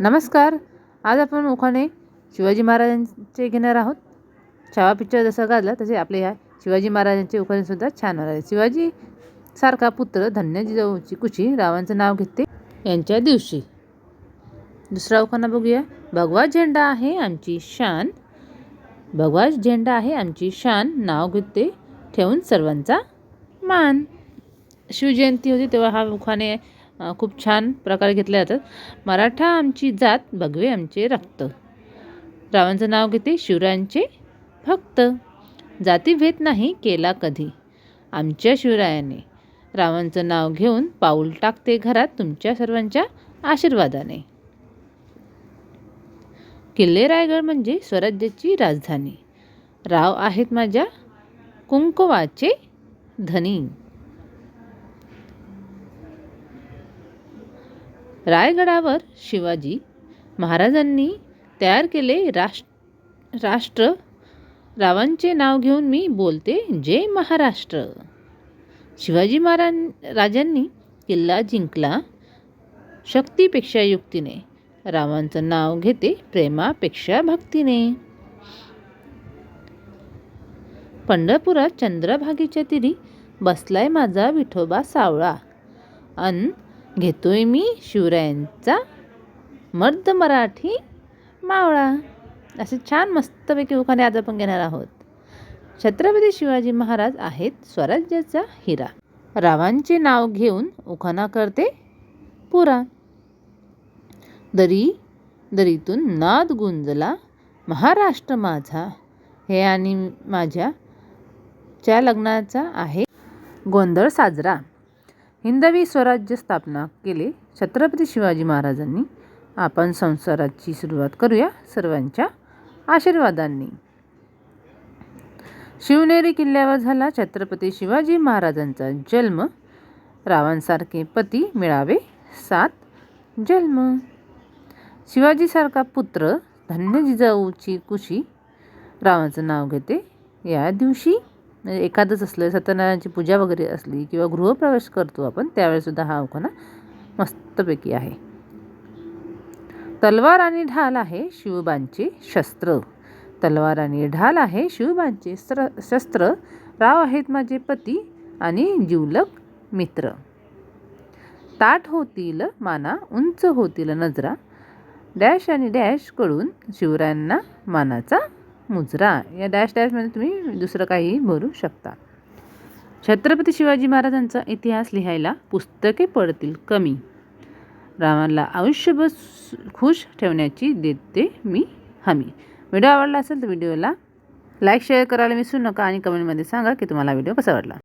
नमस्कार. आज आपण उखाणे शिवाजी महाराजांचे घेणार आहोत. छावा पिक्चर जसं गाजला तसे आपले ह्या शिवाजी महाराजांचे उखाणेसुद्धा छान होणार आहे. शिवाजी सारखा पुत्र धन्य जिजाऊची कुशी, रावांचं नाव घेते यांच्या दिवशी. दुसरा उखाणा बघूया. भगवा झेंडा आहे आमची शान, भगवा झेंडा आहे आमची शान, नाव घेते ठेवून सर्वांचा मान. शिवजयंती होती तेव्हा हा उखाणे खूप छान प्रकारे घेतले जातात. मराठा आमची जात, भगवे आमचे रक्त, रावांचं नाव घेते शिवरायांचे भक्त. जातीभेद नाही केला कधी आमच्या शिवरायाने, रावांचं नाव घेऊन पाऊल टाकते घरात तुमच्या सर्वांच्या आशीर्वादाने. किल्ले रायगड म्हणजे स्वराज्याची राजधानी, राव आहेत माझ्या कुंकवाचे धनी. रायगडावर शिवाजी महाराजांनी तयार केले राष्ट्र, रावांचे नाव घेऊन मी बोलते जय महाराष्ट्र. शिवाजी राजांनी किल्ला जिंकला शक्तीपेक्षा युक्तीने, रावांचं नाव घेते प्रेमापेक्षा भक्तीने. पंढरपुरात चंद्रभागेच्या तिरी बसलाय माझा विठोबा सावळा, अन घेतोय मी शिवरायांचा मर्द मराठी मावळा. असे छान मस्तपैकी उखाणे आज आपण घेणार आहोत. छत्रपती शिवाजी महाराज आहेत स्वराज्याचा हिरा, रावांचे नाव घेऊन उखाणा करते पुरा. दरी दरीतून नाद गुंजला महाराष्ट्र माझा, हे आणि माझ्या लग्नाचा आहे गोंधळ साजरा. हिंदवी स्वराज्य स्थापना केले छत्रपती शिवाजी महाराजांनी, आपण संसाराची सुरुवात करूया सर्वांच्या आशीर्वादांनी. शिवनेरी किल्ल्यावर झाला छत्रपती शिवाजी महाराजांचा जन्म, रावांसारखे पती मिळावे सात जन्म. शिवाजीसारखा पुत्र धन्य जिजाऊची कुशी, रावांचं नाव घेते या दिवशी. म्हणजे एखादंच असलं, सत्यनारायणाची पूजा वगैरे असली किंवा गृहप्रवेश करतो आपण त्यावेळेसुद्धा हा उखाणा मस्तपैकी आहे. तलवार आणि ढाल आहे शिवबांचे शस्त्र, तलवार आणि ढाल आहे शिवबांचे शस्त्र, राव आहेत माझे पती आणि जिवलग मित्र. ताठ होतील माना उंच होतील नजरा, डॅश आणि डॅश कडून शिवरायांना मानाचा मुजरा. या डॅश डॅशमध्ये तुम्ही दुसरं काहीही भरू शकता. छत्रपती शिवाजी महाराजांचा इतिहास लिहायला पुस्तके पडतील कमी, रावांना आयुष्यभर खुश ठेवण्याची देते मी हमी. व्हिडिओ आवडला असेल तर व्हिडिओला लाईक शेअर करायला विसरू नका आणि कमेंटमध्ये सांगा की तुम्हाला व्हिडिओ कसा वाटला.